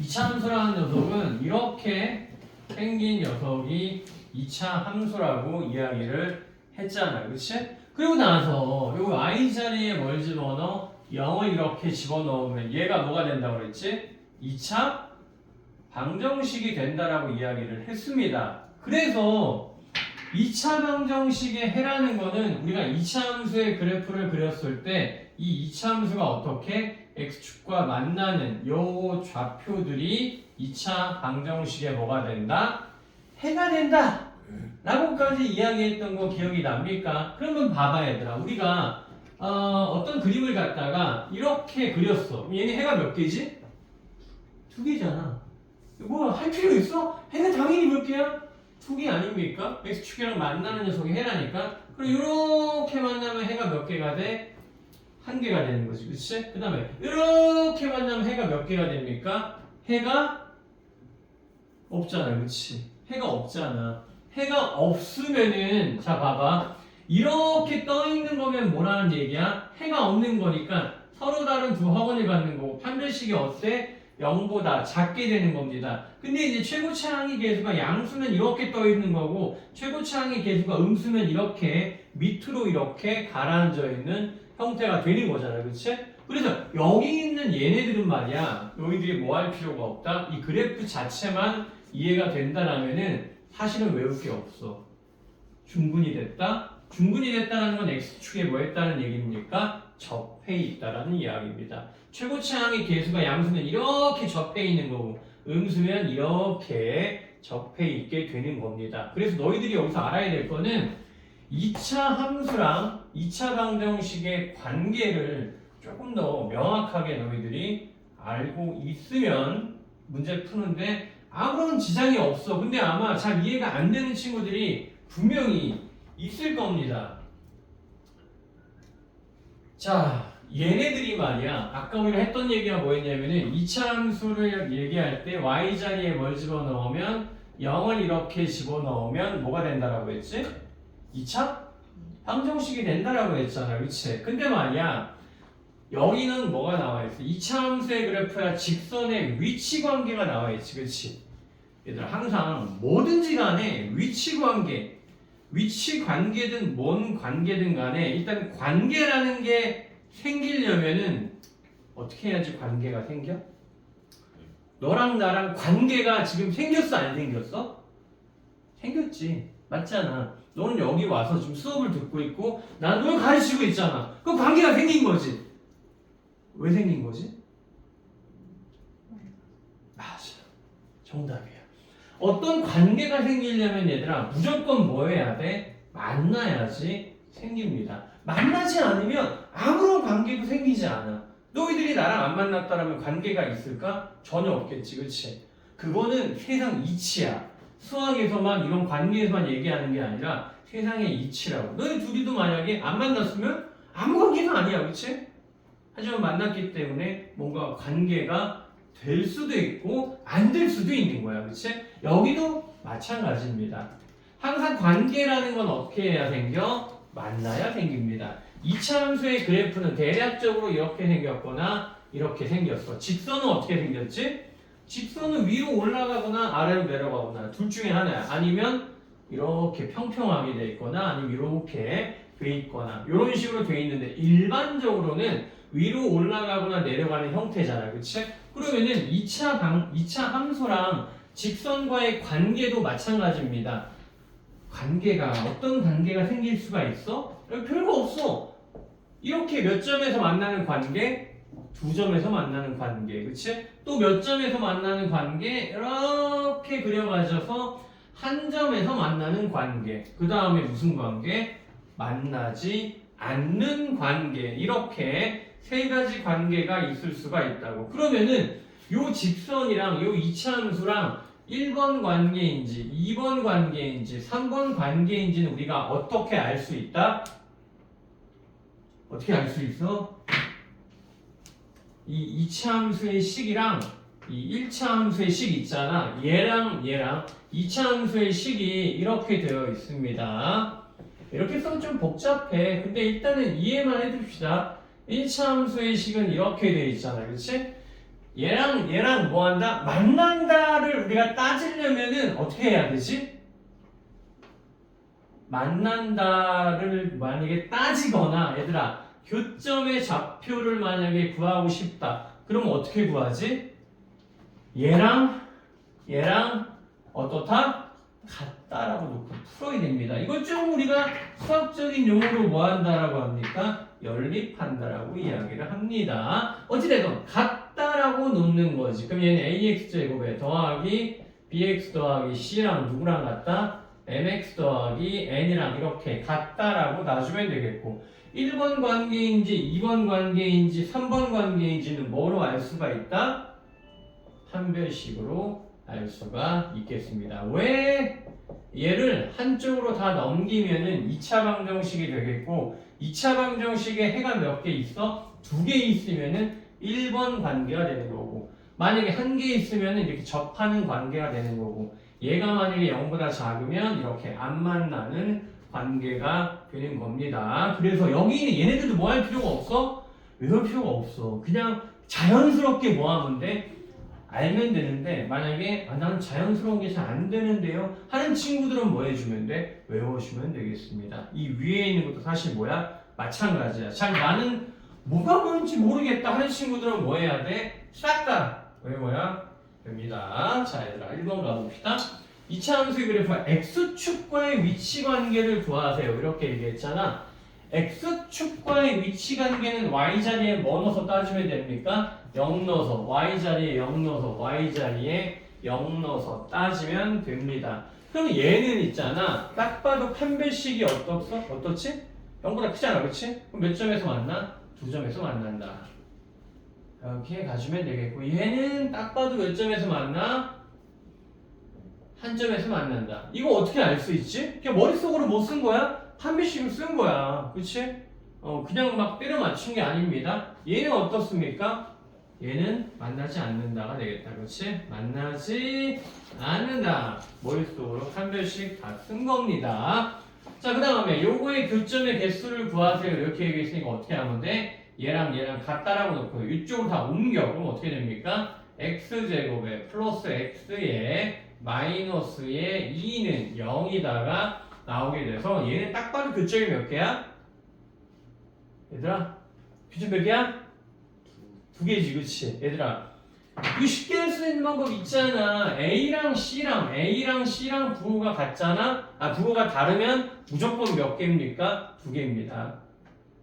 2차 함수라는 녀석은 이렇게 생긴 녀석이 2차 함수라고 이야기를 했잖아요. 그치? 그리고 나서 요 i 자리에 뭘 집어넣어? 0을 이렇게 집어넣으면 얘가 뭐가 된다고 그랬지? 2차 방정식이 된다라고 이야기를 했습니다. 그래서 2차 방정식의 해라는 거는 우리가 2차 함수의 그래프를 그렸을 때 이 2차 함수가 어떻게 x축과 만나는 요 좌표들이 2차 방정식의 뭐가 된다? 해가 된다! 라고까지 이야기했던 거 기억이 납니까? 그러면 봐봐 얘들아. 우리가 어떤 그림을 갖다가 이렇게 그렸어. 얘는 해가 몇 개지? 2개잖아. 뭐 할 필요 있어? 해는 당연히 몇 개야? 2개 아닙니까? x축이랑 만나는 녀석이 해라니까. 그럼 이렇게 만나면 해가 몇 개가 돼? 1개가 되는 거지. 그치? 그 다음에 이렇게 만나면 해가 몇 개가 됩니까? 해가 없잖아. 그치? 해가 없잖아. 해가 없으면은 자 봐봐. 이렇게 떠 있는 거면 뭐라는 얘기야? 해가 없는 거니까 서로 다른 두 학원을 갖는 거고 판별식이 어때? 0보다 작게 되는 겁니다. 근데 이제 최고치 항의 계수가 양수면 이렇게 떠 있는 거고 최고치 항의 계수가 음수면 이렇게 밑으로 이렇게 가라앉아 있는 형태가 되는 거잖아요. 그치? 그래서 여기 있는 얘네들은 말이야. 너희들이 뭐 할 필요가 없다. 이 그래프 자체만 이해가 된다라면은 사실은 외울 게 없어. 중분이 됐다? 중분이 됐다는 건 x축에 뭐 했다는 얘기입니까? 접해 있다라는 이야기입니다. 최고치 항의 계수가 양수면 이렇게 접해 있는 거고 음수면 이렇게 접해 있게 되는 겁니다. 그래서 너희들이 여기서 알아야 될 거는 2차 함수랑 2차 방정식의 관계를 조금 더 명확하게 너희들이 알고 있으면 문제 푸는데 아무런 지장이 없어. 근데 아마 잘 이해가 안 되는 친구들이 분명히 있을 겁니다. 자, 얘네들이 말이야. 아까 우리가 했던 얘기가 뭐였냐면은 2차 함수를 얘기할 때 y자리에 뭘 집어넣으면 0을 이렇게 집어넣으면 뭐가 된다라고 했지? 2차 방정식이 된다라고 했잖아. 그치? 근데 말이야. 여기는 뭐가 나와 있어? 2차 함수의 그래프야 직선의 위치 관계가 나와 있지. 그치? 얘들아 항상 뭐든지 간에 위치 관계든 뭔 관계든 간에 일단 관계라는 게 생기려면은 어떻게 해야지 관계가 생겨? 너랑 나랑 관계가 지금 생겼어 안 생겼어? 생겼지. 맞잖아. 너는 여기 와서 지금 수업을 듣고 있고 난 널 가르치고 있잖아. 그 관계가 생긴 거지. 왜 생긴 거지? 맞아. 정답이야. 어떤 관계가 생기려면 얘들아 무조건 뭐 해야 돼? 만나야지 생깁니다. 만나지 않으면 아무런 관계도 생기지 않아. 너희들이 나랑 안 만났다라면 관계가 있을까? 전혀 없겠지. 그치? 그거는 세상 이치야. 수학에서만 이런 관계에서만 얘기하는 게 아니라 세상의 이치라고. 너희 둘이도 만약에 안 만났으면 아무 관계도 아니야. 그치? 하지만 만났기 때문에 뭔가 관계가 될 수도 있고 안 될 수도 있는 거야. 그치? 여기도 마찬가지입니다. 항상 관계라는 건 어떻게 해야 생겨? 만나야 생깁니다. 2차 함수의 그래프는 대략적으로 이렇게 생겼거나 이렇게 생겼어. 직선은 어떻게 생겼지? 직선은 위로 올라가거나 아래로 내려가거나 둘 중에 하나야. 아니면 이렇게 평평하게 돼 있거나 아니면 이렇게 돼 있거나 이런 식으로 돼 있는데 일반적으로는 위로 올라가거나 내려가는 형태잖아. 그치? 그러면은 2차 함수랑 직선과의 관계도 마찬가지입니다. 관계가 어떤 관계가 생길 수가 있어? 별거 없어. 이렇게 몇 점에서 만나는 관계? 2점에서 만나는 관계. 그치? 또 몇 점에서 만나는 관계? 이렇게 그려가져서 한 점에서 만나는 관계. 그 다음에 무슨 관계? 만나지 않는 관계. 이렇게 세 가지 관계가 있을 수가 있다고. 그러면은 요 직선이랑 요 2차 함수랑 1번 관계인지 2번 관계인지 3번 관계인지는 우리가 어떻게 알 수 있다? 어떻게 알 수 있어? 이 2차 함수의 식이랑 이 1차 함수의 식 있잖아. 얘랑 2차 함수의 식이 이렇게 되어 있습니다. 이렇게 써면 좀 복잡해. 근데 일단은 이해만 해둡시다. 1차 함수의 식은 이렇게 되어 있잖아. 그렇지? 얘랑 뭐 한다? 만난다를 우리가 따지려면은 어떻게 해야 되지? 만난다를 만약에 따지거나 얘들아 교점의 좌표를 만약에 구하고 싶다. 그럼 어떻게 구하지? 얘랑 어떻다? 같다라고 놓고 풀어야 됩니다. 이걸 좀 우리가 수학적인 용어로 뭐 한다라고 합니까? 연립한다라고 이야기를 합니다. 어찌되건 같다라고 놓는 거지. 그럼 얘는 ax제곱에 더하기 bx 더하기 c랑 누구랑 같다? mx 더하기 n이랑 이렇게 같다라고 놔주면 되겠고 1번 관계인지 2번 관계인지 3번 관계인지는 뭐로 알 수가 있다? 판별식으로 알 수가 있겠습니다. 왜? 얘를 한쪽으로 다 넘기면은 2차 방정식이 되겠고 2차 방정식에 해가 몇 개 있어? 2개 있으면은 1번 관계가 되는 거고 만약에 1개 있으면은 이렇게 접하는 관계가 되는 거고 얘가 만약에 0보다 작으면 이렇게 안 만나는 관계가 되는 겁니다. 그래서 여기 있는 얘네들도 뭐 할 필요가 없어? 외울 필요가 없어. 그냥 자연스럽게 뭐 하면 돼? 알면 되는데 만약에 나는 자연스러운 게 잘 안 되는데요 하는 친구들은 뭐 해주면 돼? 외워주면 되겠습니다. 이 위에 있는 것도 사실 뭐야? 마찬가지야. 잘 나는 뭐가 뭔지 모르겠다 하는 친구들은 뭐 해야 돼? 싹 다 외워야 됩니다. 자 얘들아 1번 가봅시다. 2차 함수의 그래프 x축과의 위치 관계를 구하세요. 이렇게 얘기했잖아. x축과의 위치 관계는 y자리에 뭐 넣어서 따지면 됩니까? 0 넣어서 y자리에 0 넣어서 y자리에 0 넣어서 따지면 됩니다. 그럼 얘는 있잖아. 딱 봐도 판별식이 어떻지? 0보다 크잖아. 그렇지? 그럼 몇 점에서 만나? 2점에서 만난다. 이렇게 가주면 되겠고 얘는 딱 봐도 몇 점에서 만나? 한 점에서 만난다. 이거 어떻게 알 수 있지? 그냥 머릿속으로 못 쓴 거야? 판별식을 쓴 거야. 그치? 그냥 막 때려 맞춘 게 아닙니다. 얘는 어떻습니까? 얘는 만나지 않는다가 되겠다. 그렇지? 만나지 않는다. 머릿속으로 판별식 다 쓴 겁니다. 자, 그 다음에 요거의 교점의 개수를 구하세요. 이렇게 얘기했으니까 어떻게 하면 돼? 얘랑 같다라고 놓고 이쪽으로 다 옮겨. 그럼 어떻게 됩니까? x제곱에 플러스 x에 마이너스의 2는 0이다가 나오게 돼서 얘는 딱 봐도 교점이 몇 개야? 얘들아 교점 몇 개야? 2개지 그치? 얘들아 이거 쉽게 할 수 있는 방법 있잖아. A랑 C랑 부호가 같잖아? 부호가 다르면 무조건 몇 개입니까? 2개입니다.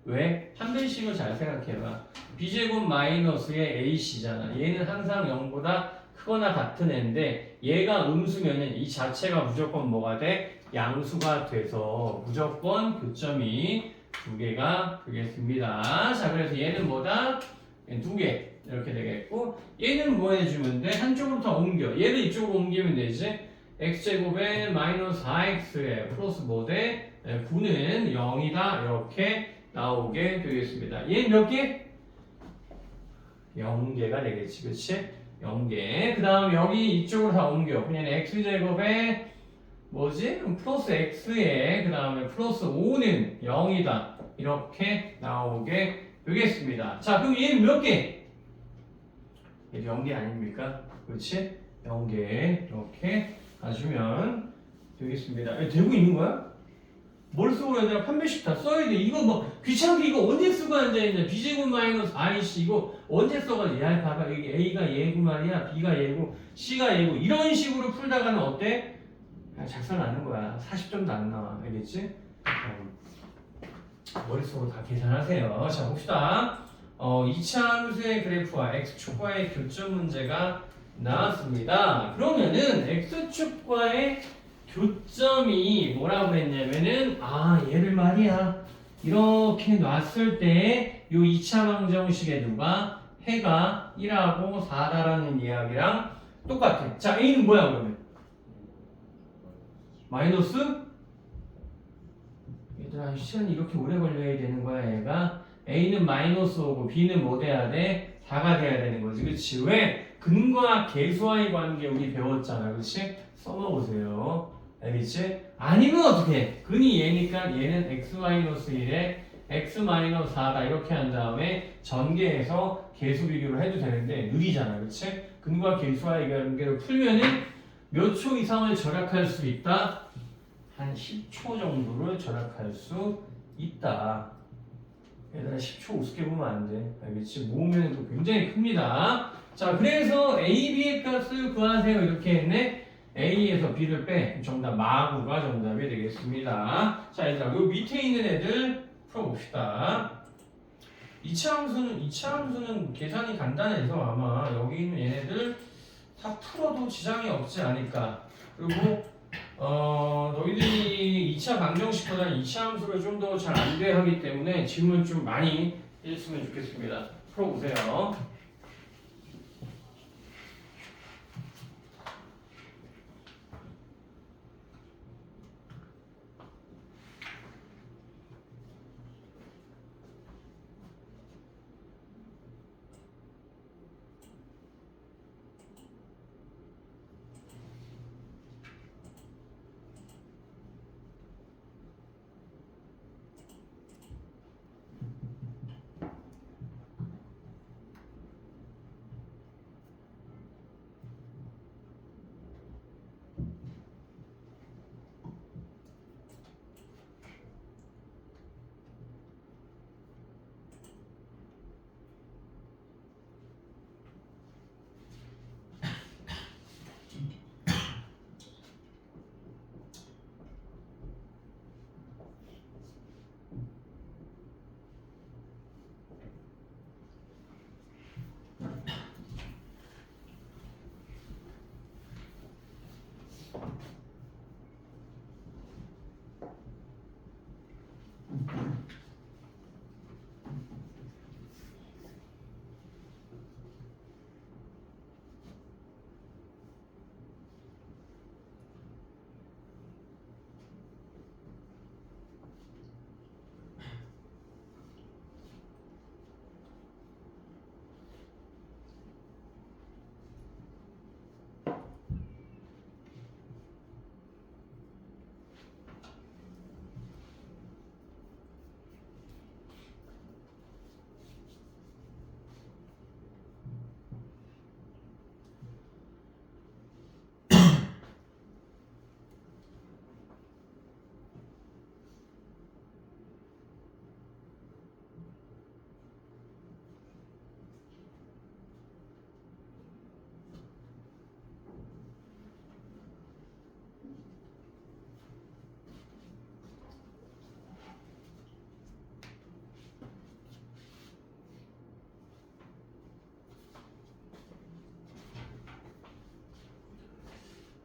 왜? 판별식을 잘 생각해봐. B제곱 마이너스의 AC잖아. 얘는 항상 0보다 크거나 같은 애인데 얘가 음수면은 이 자체가 무조건 뭐가 돼? 양수가 돼서 무조건 교점이 2개가 되겠습니다. 자, 그래서 얘는 뭐다? 2개 이렇게 되겠고 얘는 뭐 해주면 돼? 한쪽으로 다 옮겨. 얘를 이쪽으로 옮기면 되지. x제곱에 마이너스 4x에 플러스 뭐 돼? 9는 0이다 이렇게 나오게 되겠습니다. 얘는 몇 개? 0개가 되겠지. 그치? 0개. 그 다음 여기 이쪽으로 다 옮겨. 그냥 x제곱에 뭐지? 그럼 플러스 x에 그 다음에 플러스 5는 0이다. 이렇게 나오게 되겠습니다. 자, 그럼 얘는 몇 개? 얘도 0개 아닙니까? 그렇지? 0개 이렇게 가주면 되겠습니다. 되고 있는 거야? 머릿속으로 얘들아 판별식 다 써야 돼. 이거 뭐 귀찮게 이거 언제 쓰고 앉아있냐. b제곱 마이너스 4ac 이거 언제 써가지고 야 봐봐 여기 a가 얘고 말이야 b가 얘고 c가 얘고 이런 식으로 풀다가는 어때? 작살 나는 거야. 40점도 안 나와. 알겠지? 머릿속으로 다 계산하세요. 자 봅시다. 2차 함수의 그래프와 x축과의 교점 문제가 나왔습니다. 그러면은 x축과의 교점이 뭐라고 했냐면은 얘를 말이야 이렇게 놨을 때 요 2차 방정식에 누가 해가 1하고 4다라는 이야기랑 똑같아. 자 a는 뭐야 그러면? 마이너스? 얘들아 시간이 이렇게 오래 걸려야 되는 거야 얘가. a는 마이너스 5고 b는 뭐 돼야 돼? 4가 돼야 되는 거지. 그치? 왜? 근과 계수와의 관계 우리 배웠잖아. 그치? 써놓으세요. 알겠지? 아니면 어떻게? 근이 얘니까 얘는 x-1에 x-4다 이렇게 한 다음에 전개해서 계수 비교를 해도 되는데 느리잖아, 그치? 근과 계수와의 관계를 풀면은 몇 초 이상을 절약할 수 있다? 한 10초 정도를 절약할 수 있다. 얘들아 10초 우습게 보면 안 돼. 알겠지? 모으면 또 굉장히 큽니다. 자, 그래서 A, B의 값을 구하세요. 이렇게 했네. A에서 B를 빼. 정답 마구가 정답이 되겠습니다. 자, 얘들아 요 밑에 있는 애들 풀어봅시다. 이차 함수는 계산이 간단해서 아마 여기 있는 얘네들 다 풀어도 지장이 없지 않을까. 그리고 너희들이 2차 방정식보다는 2차 함수를 좀 더 잘 안 돼 하기 때문에 질문 좀 많이 해줬으면 좋겠습니다. 풀어보세요.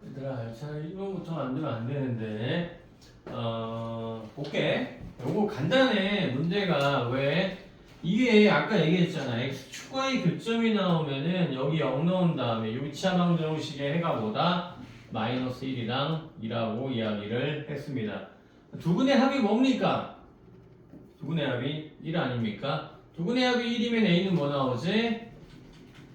얘들아, 자, 1번부터 만들면 안 되는데, 볼게. 요거 간단해. 문제가 왜? 이게 아까 얘기했잖아. x축과의 교점이 나오면은 여기 0 넣은 다음에 요이차 방정식의 해가 뭐다? 마이너스 1이랑 2라고 이야기를 했습니다. 두 분의 합이 뭡니까? 두 분의 합이 1 아닙니까? 두 분의 합이 1이면 a는 뭐 나오지?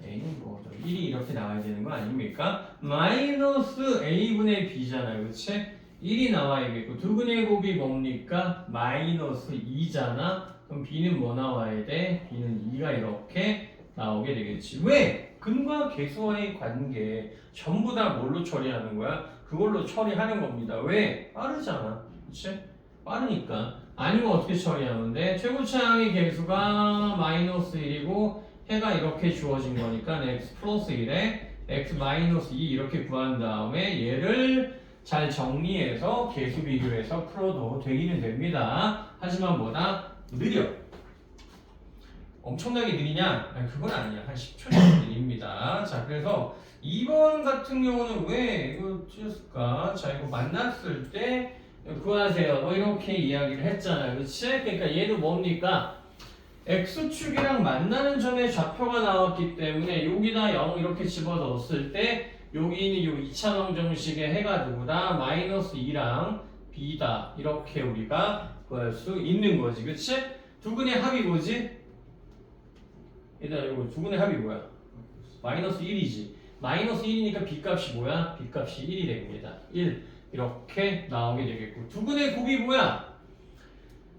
a는 뭐죠? 1이 이렇게 나와야 되는 거 아닙니까? 마이너스 a분의 b잖아요. 그치? 1이 나와야겠고 두 분의 곱이 뭡니까? 마이너스 2잖아. 그럼 b는 뭐 나와야 돼? b는 2가 이렇게 나오게 되겠지. 왜? 근과 계수와의 관계 전부 다 뭘로 처리하는 거야? 그걸로 처리하는 겁니다. 왜? 빠르잖아. 그치? 빠르니까. 아니면 어떻게 처리하는데? 최고차항의 계수가 마이너스 1이고 해가 이렇게 주어진 거니까 x 플러스 1에 x 마이너스 2 이렇게 구한 다음에 얘를 잘 정리해서 계수 비교해서 풀어도 되기는 됩니다. 하지만 뭐다? 느려. 엄청나게 느리냐? 아니, 그건 아니야. 한 10초 정도 느립니다. 자, 그래서 2번 같은 경우는 왜 이거 틀렸을까? 자, 이거 만났을 때 구하세요. 뭐 이렇게 이야기를 했잖아요. 그치? 그러니까 얘도 뭡니까? X축이랑 만나는 점에 좌표가 나왔기 때문에 여기다 0 이렇게 집어넣었을 때 여기 있는 요 2차 방정식의 해가 누구다? 마이너스 2랑 B다. 이렇게 우리가 구할 수 있는 거지. 그치? 두 분의 합이 뭐지? 얘들아 이거 두 분의 합이 뭐야? 마이너스 1이지. 마이너스 1이니까 B값이 뭐야? B값이 1이 됩니다. 1 이렇게 나오게 되겠고 두 분의 곱이 뭐야?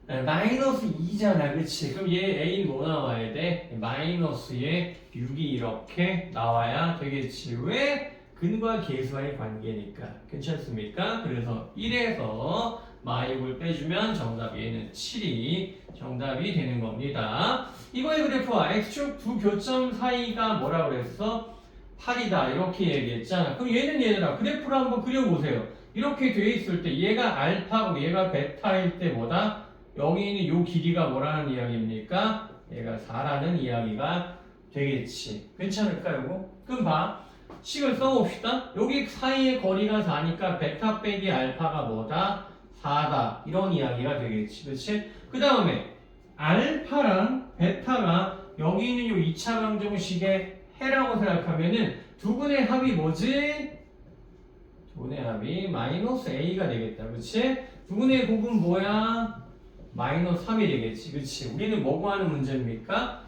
마이너스 2잖아, 그치? 그럼 얘 A는 뭐 나와야 돼? 마이너스에 6이 이렇게 나와야 되겠지. 왜? 근과 계수와의 관계니까. 괜찮습니까? 그래서 1에서 마이를 빼주면 정답 얘는 7이 정답이 되는 겁니다. 이거의 그래프와 x축 두 교점 사이가 뭐라고 그랬어? 8이다 이렇게 얘기했잖아. 그럼 얘들아 그래프를 한번 그려보세요. 이렇게 돼 있을 때 얘가 알파고 얘가 베타일 때 뭐다? 여기 있는 요 길이가 뭐라는 이야기입니까? 얘가 4라는 이야기가 되겠지. 괜찮을까 요거? 그럼 봐. 식을 써봅시다. 여기 사이의 거리가 4니까 베타 빼기 알파가 뭐다? 4다. 이런 이야기가 되겠지. 그치? 그 다음에 알파랑 베타가 여기 있는 요 2차 방정식의 해라고 생각하면은 두 분의 합이 뭐지? 두 분의 합이 마이너스 a가 되겠다. 그치? 두 분의 곱은 뭐야? 마이너스 3이 되겠지. 그치? 우리는 뭐 구하는 문제입니까?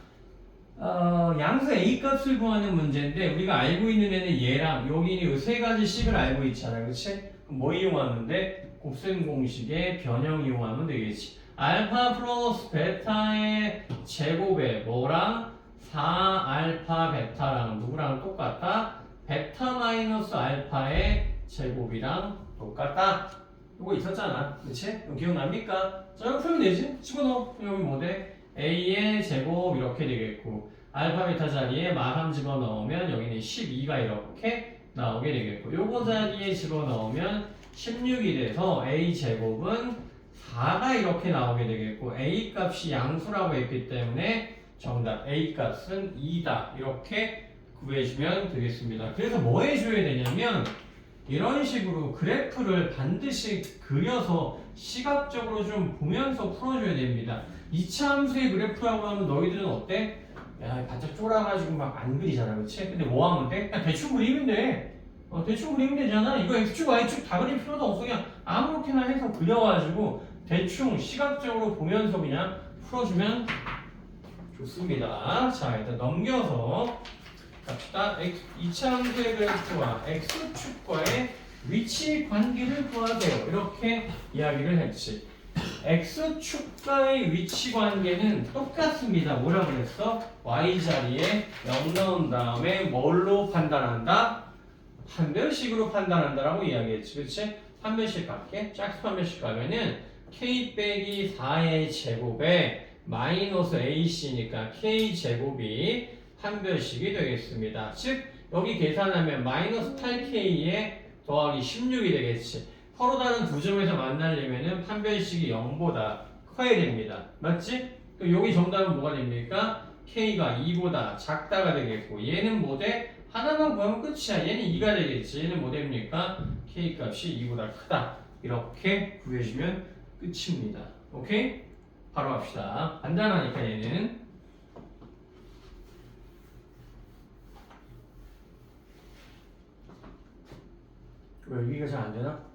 양수 a 값을 구하는 문제인데 우리가 알고 있는 애는 얘랑 여기 있는 이 세 가지 식을 알고 있잖아. 그치? 그럼 뭐 이용하는데? 곱셈 공식의 변형 이용하면 되겠지. 알파 플러스 베타의 제곱에 뭐랑? 4알파 베타랑 누구랑 똑같다? 베타 마이너스 알파의 제곱이랑 똑같다. 이거 있었잖아. 그치? 이거 기억납니까? 자, 이거 풀면 되지? 집어넣어. 여기 뭐 돼? a의 제곱 이렇게 되겠고 알파 베타 자리에 마3 집어넣으면 여기는 12가 이렇게 나오게 되겠고 요거 자리에 집어넣으면 16이 돼서 a 제곱은 4가 이렇게 나오게 되겠고 a 값이 양수라고 했기 때문에 정답 a 값은 2다 이렇게 구해주면 되겠습니다. 그래서 뭐 해줘야 되냐면 이런 식으로 그래프를 반드시 그려서 시각적으로 좀 보면서 풀어줘야 됩니다. 2차 함수의 그래프라고 하면 너희들은 어때? 야, 반짝 쫄아가지고 막 안 그리잖아, 그치? 근데 뭐 하면 돼? 그냥 대충 그리면 돼. 대충 그리면 되잖아. 이거 x축, y축 다 그릴 필요도 없어. 그냥 아무렇게나 해서 그려가지고 대충 시각적으로 보면서 그냥 풀어주면 좋습니다. 자, 일단 넘겨서 갑시다. 2차 함수의 그래프와 x축과의 위치 관계를 구하세요. 이렇게 이야기를 했지. x축과의 위치 관계는 똑같습니다. 뭐라고 그랬어? y자리에 0 넣은 다음에 뭘로 판단한다? 판별식으로 판단한다라고 이야기했지. 그치? 판별식 갈게. 짝수 판별식 가면은 k 빼기 4의 제곱에 마이너스 ac니까 k 제곱이 판별식이 되겠습니다. 즉 여기 계산하면 마이너스 8k에 더하기 16이 되겠지. 서로 다른 두 점에서 만나려면 판별식이 0보다 커야 됩니다. 맞지? 그럼 여기 정답은 뭐가 됩니까? k가 2보다 작다가 되겠고 얘는 뭐 돼? 하나만 구하면 끝이야. 얘는 2가 되겠지. 얘는 뭐 됩니까? k 값이 2보다 크다. 이렇게 구해주면 끝입니다. 오케이? 바로 갑시다. 간단하니까 얘는 왜 여기가 잘 안되나?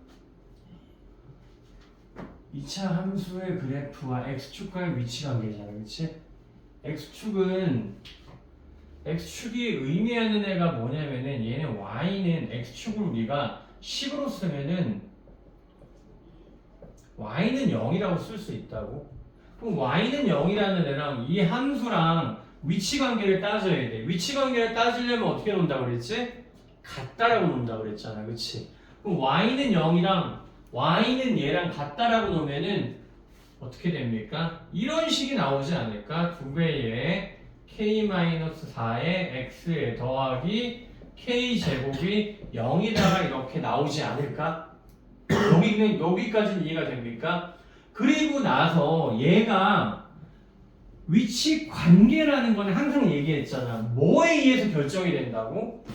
2차 함수의 그래프와 x축과의 위치 관계잖아. 그치? x축이 의미하는 애가 뭐냐면은 얘는 y는 x축을 우리가 10으로 쓰면은 y는 0이라고 쓸 수 있다고? 그럼 y는 0이라는 애랑 이 함수랑 위치 관계를 따져야 돼. 위치 관계를 따지려면 어떻게 논다고 그랬지? 같다라고 논다고 그랬잖아. 그치? 그럼 y는 0이랑 y는 얘랑 같다라고 놓으면은 어떻게 됩니까? 이런 식이 나오지 않을까? 2배의 k-4의 x에 더하기 k제곱이 0이다가 이렇게 나오지 않을까? 여기까지는 이해가 됩니까? 그리고 나서 얘가 위치 관계라는 건 항상 얘기했잖아. 뭐에 의해서 결정이 된다고?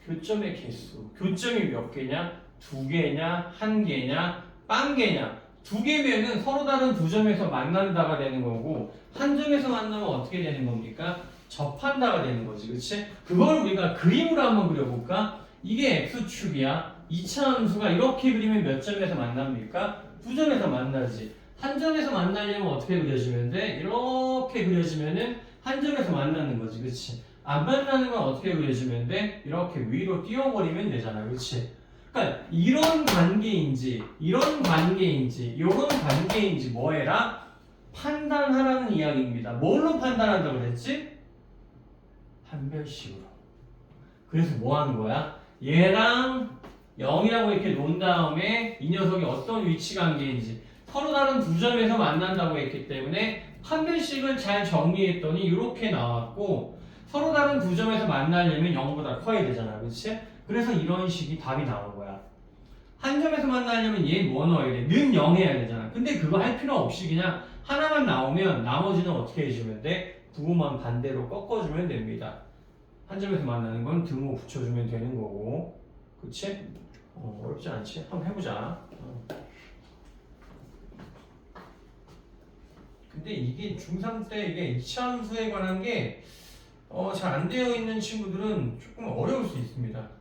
교점의 개수. 교점이 몇 개냐? 2개냐? 1개냐? 빵개냐? 2개면은 서로 다른 두 점에서 만난다가 되는 거고 한 점에서 만나면 어떻게 되는 겁니까? 접한다가 되는 거지. 그치? 그걸 우리가 그림으로 한번 그려볼까? 이게 x축이야. 2차 함수가 이렇게 그리면 몇 점에서 만납니까? 두 점에서 만나지. 한 점에서 만나려면 어떻게 그려지면 돼? 이렇게 그려지면은 한 점에서 만나는 거지. 그치? 안 만나는 건 어떻게 그려지면 돼? 이렇게 위로 띄워버리면 되잖아. 그치? 그러니까 이런 관계인지 이런 관계인지 이런 관계인지 뭐해라? 판단하라는 이야기입니다. 뭘로 판단한다고 그랬지? 판별식으로. 그래서 뭐 하는 거야? 얘랑 0이라고 이렇게 놓은 다음에 이 녀석이 어떤 위치 관계인지 서로 다른 두 점에서 만난다고 했기 때문에 판별식을 잘 정리했더니 이렇게 나왔고 서로 다른 두 점에서 만나려면 0보다 커야 되잖아. 그렇지? 그래서 이런 식이 답이 나온 거야. 한 점에서 만나려면 얘 뭐 넣어야 돼? 는 0 해야 되잖아. 근데 그거 할 필요 없이 그냥 하나만 나오면 나머지는 어떻게 해주면 돼? 부호만 반대로 꺾어주면 됩니다. 한 점에서 만나는 건 등호 붙여주면 되는 거고. 그치? 어렵지 않지? 한번 해보자. 근데 이게 중3 때 이게 이차함수에 관한 게 잘 안 되어 있는 친구들은 조금 어려울 수 있습니다.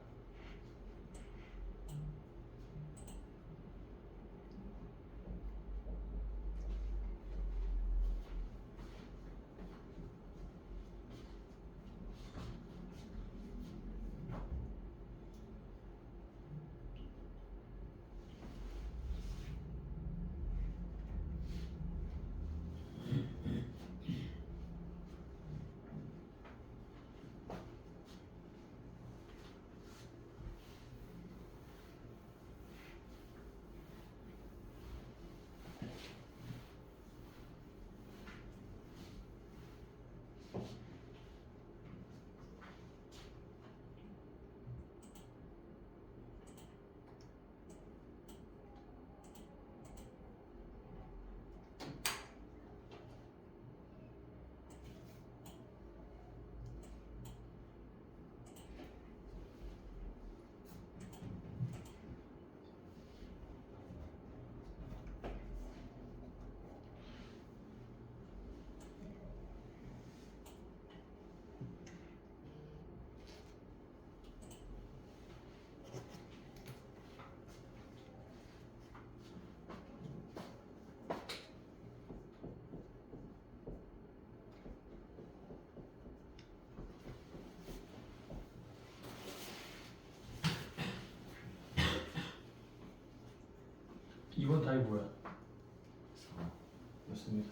이번 답이 뭐야? 4. 맞습니다.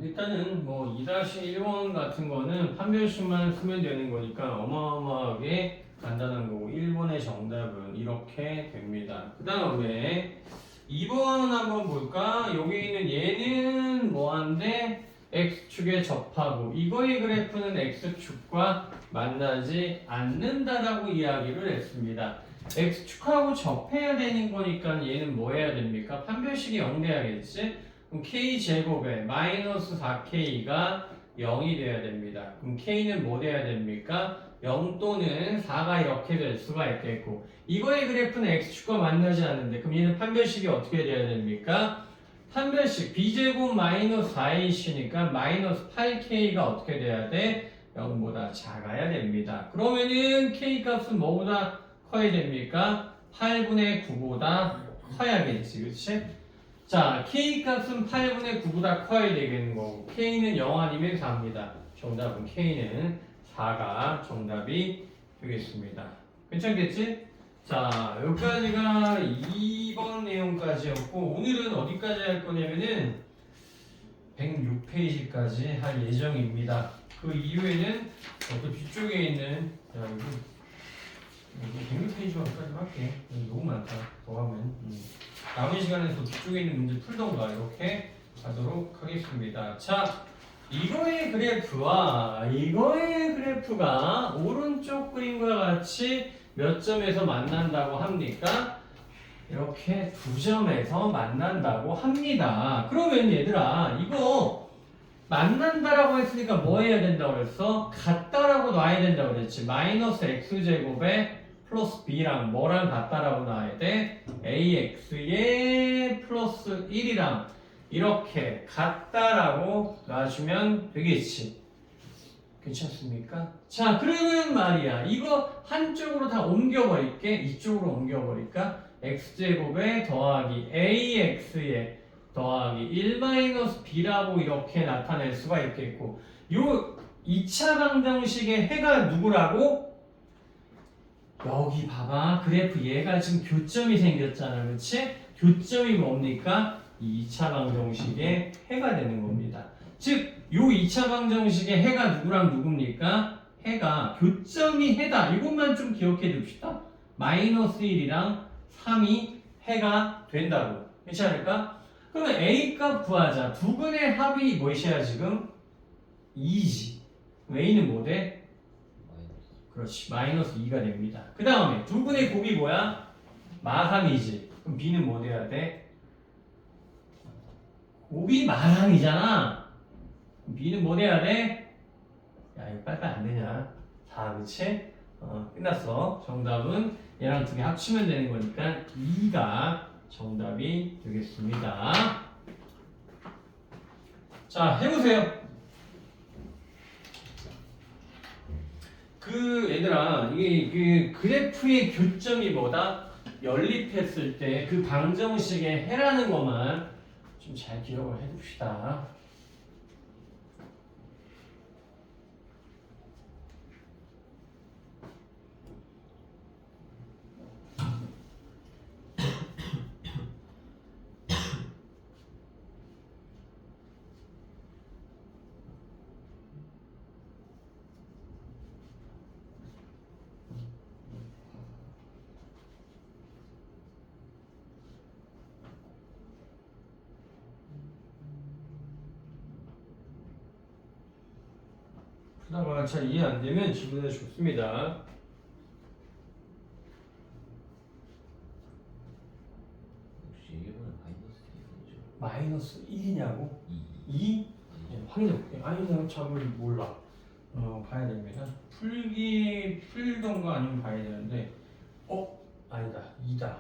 일단은 뭐 2-1번 같은 거는 판별식만 쓰면 되는 거니까 어마어마하게 간단한 거고 1번의 정답은 이렇게 됩니다. 그 다음에 2번 한번 볼까? 여기 있는 얘는 뭐한데 X축에 접하고 이거의 그래프는 X축과 만나지 않는다라고 이야기를 했습니다. X축하고 접해야 되는 거니까 얘는 뭐 해야 됩니까? 판별식이 0 돼야겠지? 그럼 K제곱에 마이너스 4K가 0이 돼야 됩니다. 그럼 K는 뭐 돼야 됩니까? 0 또는 4가 이렇게 될 수가 있겠고 이거의 그래프는 X축과 만나지 않는데 그럼 얘는 판별식이 어떻게 돼야 됩니까? 판별식 B제곱 마이너스 4AC니까 마이너스 8K가 어떻게 돼야 돼? 0보다 작아야 됩니다. 그러면은 K 값은 뭐보다 커야 됩니까? 8분의 9보다 커야겠지, 그치? 자, K 값은 8분의 9보다 커야 되겠는 거고 K는 0 아니면 4입니다. 정답은 K는 4가 정답이 되겠습니다. 괜찮겠지? 자, 여기까지가 2번 내용까지였고 오늘은 어디까지 할 거냐면은 106페이지까지 할 예정입니다. 그 이후에는 그 뒤쪽에 있는 자, 이거 106페이지만까지 할게. 너무 많다. 더 하면 남은 시간에서 뒤쪽에 있는 문제 풀던가 이렇게 하도록 하겠습니다. 자, 이거의 그래프와 이거의 그래프가 오른쪽 그림과 같이 몇 점에서 만난다고 합니까? 이렇게 두 점에서 만난다고 합니다. 그러면 얘들아 이거 만난다라고 했으니까 뭐 해야 된다고 그랬어? 같다라고 놔야 된다고 그랬지. 마이너스 x제곱에 플러스 b랑 뭐랑 같다라고 놔야 돼? ax에 플러스 1이랑 이렇게 같다라고 놔주면 되겠지. 괜찮습니까? 자, 그러면 말이야. 이거 한쪽으로 다 옮겨버릴게. 이쪽으로 옮겨버릴까? x제곱에 더하기 ax에 더하기 1-b라고 이렇게 나타낼 수가 있겠고 요 2차 방정식의 해가 누구라고? 여기 봐봐. 그래프 얘가 지금 교점이 생겼잖아. 그렇지? 교점이 뭡니까? 이 2차 방정식의 해가 되는 겁니다. 즉, 요 2차 방정식의 해가 누구랑 누굽니까? 해가 교점이 해다. 이것만 좀 기억해 둡시다. 마이너스 1이랑 3이 해가 된다고. 괜찮을까? 그러면 A 값 구하자. 두 근의 합이 뭐이야 지금? 2지. A는 뭐 돼? 그렇지. 마이너스 2가 됩니다. 그 다음에 두 근의 곱이 뭐야? 마3이지. 그럼 B는 뭐 돼야 돼? 곱이 마3이잖아. B는 뭐 돼야 돼? 야, 이거 빨리빨리 안 되냐? 4, 그치? 끝났어. 정답은 얘랑 두 개 합치면 되는 거니까 2가 정답이 되겠습니다. 자, 해보세요. 얘들아, 이게 그래프의 교점이 뭐다? 연립했을 때 그 방정식의 해라는 것만 좀 잘 기억을 해둡시다. 그나마 잘 이해 안 되면 질문해 좋습니다. 혹시 1번은 마이너스 1이냐고? 2? 2? 네, 확인해볼게. 아니, 잘 몰라. 봐야 됩니다. 풀던가 아니면 봐야 되는데, 아니다. 2다.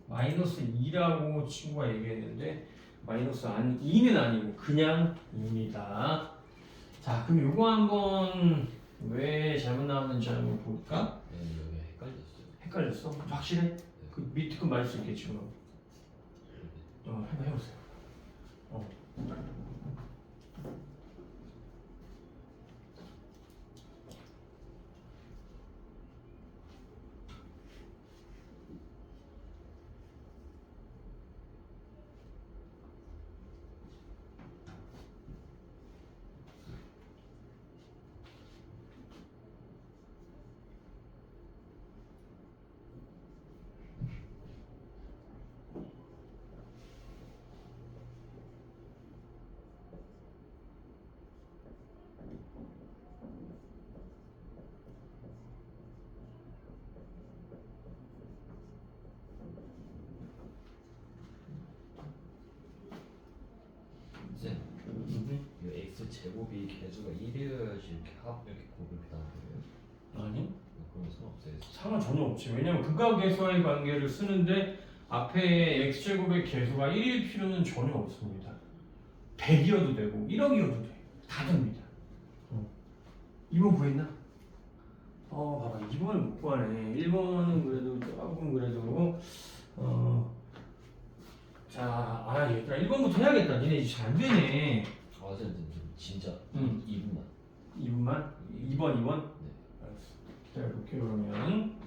마이너스 2라고 친구가 얘기했는데, 마이너스 2는 아니고, 그냥 2입니다. 자, 그럼 요거 한번 왜 잘못 나왔는지 한번 볼까? 네, 여기 헷갈렸어요. 헷갈렸어? 확실해? 그 밑에 거 맞을 수 있겠지, 그럼. 해보세요. 쌤, 이 x 제곱이 개수가 1이어야지 이렇게 이렇게 곱을 나오는 거예요? 아니? 그런 상관없어요. 상관 전혀 없지. 왜냐면 극과계수와의 관계를 쓰는데 앞에 x제곱의 개수가 1일 필요는 전혀 없습니다. 100이어도 되고 1억이어도 돼. 다 됩니다. 2번 구했나? 봐봐. 2번을 못 구하네. 1번은 그래도 조금 그래도 자, 얘들아 1번부터 해야겠다. 니네 이제 잘 안 되네. 아, 쌤, 진짜 응. 2분만. 2분만? 2번? 네. 알았어. 기다려볼게 그러면.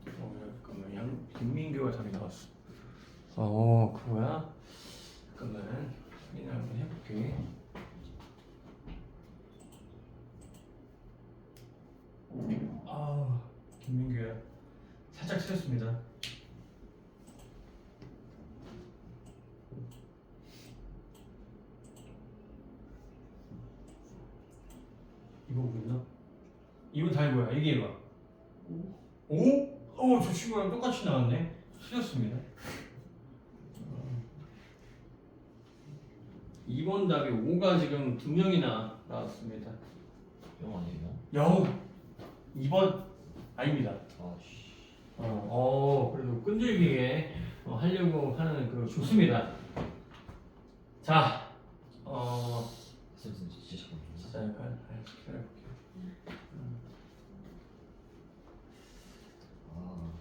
잠깐만. 김민규가 답이 나왔어. 그거야? 잠깐만. 확인을 한번 해볼게. 김민규야. 살짝 틀렸습니다. 이거 보겠나? 이거 답이 뭐야? 얘기해봐. 5? 저 친구랑 똑같이 나왔네. 틀렸습니다. 2번 답이 5가 지금 2명이나 나왔습니다. 0 아니에요? 0. 2번 아닙니다. 아씨. 그래도 끈질기게 하려고 하는 그 좋습니다. 자, 쌤, 진짜 잠깐만요. 진짜 약간 기다려볼게요. 아,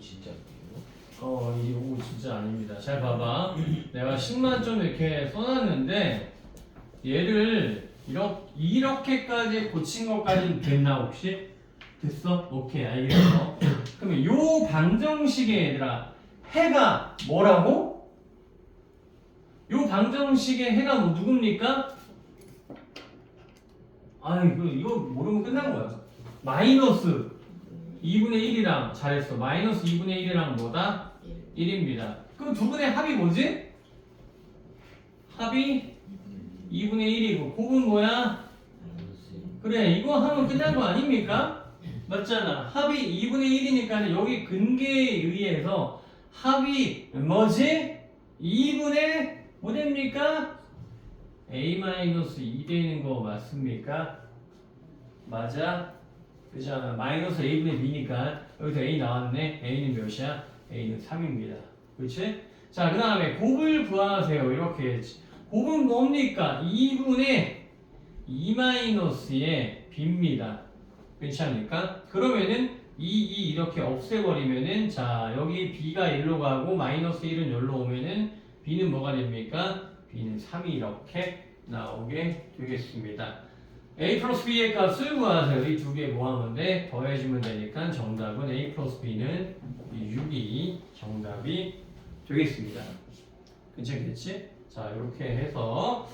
진짜 아니에요? 이거 진짜 아닙니다. 잘 봐봐. 내가 10만 점 이렇게 써놨는데 얘를 이렇게까지 고친 것까지는 됐나 혹시? 됐어? 오케이 알겠어. 그러면 요 방정식의 얘들아 해가 뭐라고? 요 방정식의 해가 뭐 누굽니까? 이거 모르면 끝난 거야. 마이너스 2분의 1이랑 잘했어. 마이너스 2분의 1이랑 뭐다? 1입니다. 그럼 두 분의 합이 뭐지? 합이 2분의 1이고 곱은 뭐야? 그래 이거 하면 끝난 거 아닙니까? 맞잖아. 합이 2분의 1이니까 여기 근계에 의해서 합이 뭐지? 2분의 뭐 됩니까? a-2 되는 거 맞습니까? 맞아? 그잖아. 마이너스 a분의 b니까 여기서 a 나왔네. a는 몇이야? a는 3입니다. 그렇지? 자, 그 다음에 곱을 구하세요. 이렇게 했지. 곱은 뭡니까? 2분의 2-의 b입니다. 괜찮습니까? 그러면은 2 이렇게 없애버리면은 자 여기 b가 1로 가고 마이너스 1은 여기로 오면은 b는 뭐가 됩니까? b는 3이 이렇게 나오게 되겠습니다. a 플러스 b의 값을 구하세요. 이 두 개 모아놓은 데 더해주면 되니까 정답은 a 플러스 b는 6이 정답이 되겠습니다. 괜찮겠지? 자 이렇게 해서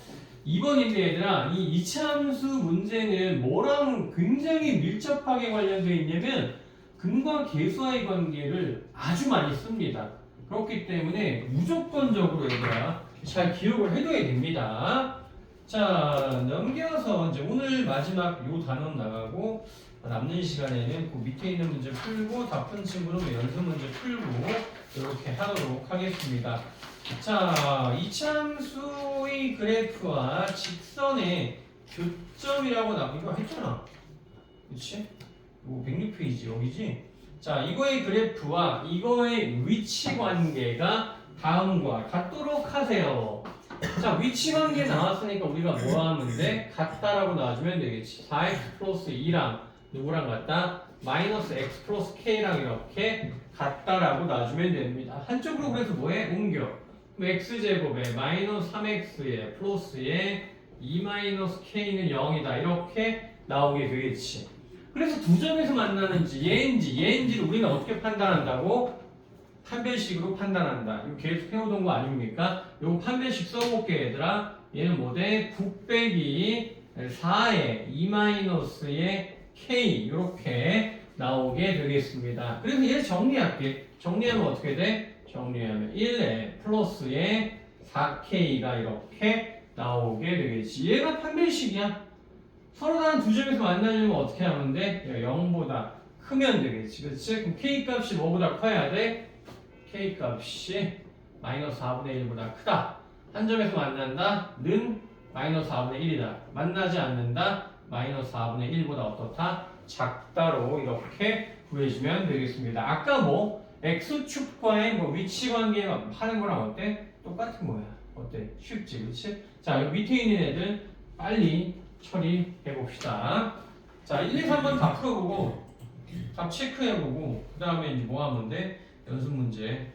2번인데 얘들아 이 이차함수 문제는 뭐랑 굉장히 밀접하게 관련되어 있냐면 근과 계수와의 관계를 아주 많이 씁니다. 그렇기 때문에 무조건적으로 얘들아 잘 기억을 해둬야 됩니다. 자 넘겨서 이제 오늘 마지막 요 단원 나가고 남는 시간에는 그 밑에 있는 문제 풀고 다 푼 친구는 연습 문제 풀고 이렇게 하도록 하겠습니다. 자 이차함수의 그래프와 직선의 교점이라고 이거 했잖아. 그치? 이거 106페이지 여기지? 자 이거의 그래프와 이거의 위치 관계가 다음과 같도록 하세요. 자 위치 관계 나왔으니까 우리가 뭐 하면 돼? 같다라고 놔주면 되겠지. 4x 플러스 2랑 누구랑 같다? 마이너스 x 플러스 k랑 이렇게 같다라고 놔주면 됩니다. 한쪽으로 그래서 뭐해? 옮겨. 그럼 x제곱에 마이너스 3x에 플러스에 2 마이너스 k는 0이다. 이렇게 나오게 되겠지. 그래서 두 점에서 만나는지 얘인지를 우리는 어떻게 판단한다고? 판별식으로 판단한다. 이거 계속 해오던 거 아닙니까? 요거 판별식 써볼게 얘들아. 얘는 뭐대? 9 빼기 4에 2 마이너스의 k 이렇게 나오게 되겠습니다. 그래서 얘를 정리할게. 정리하면 어떻게 돼? 정리하면 1에 플러스에 4k가 이렇게 나오게 되겠지. 얘가 판별식이야. 서로 다른 두 점에서 만나려면 어떻게 하면 돼? 0보다 크면 되겠지. 그렇지? 그럼 k 값이 뭐보다 커야 돼? k 값이 마이너스 4분의 1보다 크다. 한 점에서 만난다? 는 마이너스 4분의 1이다. 만나지 않는다? 마이너스 4분의 1보다 어떻다? 작다로 이렇게 구해주면 되겠습니다. 아까 뭐 x축과의 뭐 위치 관계가 하는 거랑 어때? 똑같은 거야. 어때? 쉽지, 그렇지? 자, 여기 밑에 있는 애들 빨리 처리해 봅시다. 자, 1, 2, 3번 다 풀어보고 답 체크해보고 그 다음에 이제 뭐 하면 돼? 연습 문제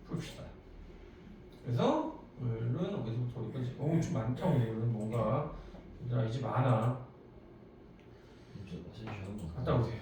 풉시다. 그래서 오늘은 어디서부터 어디까지? 좀 많다 오늘은 뭔가 얘들아 이제 많아. 갔다 오세요.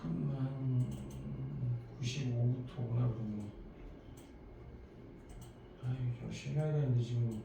잠깐만 95부터 오나 그러면 열심히 해야 되는데 지금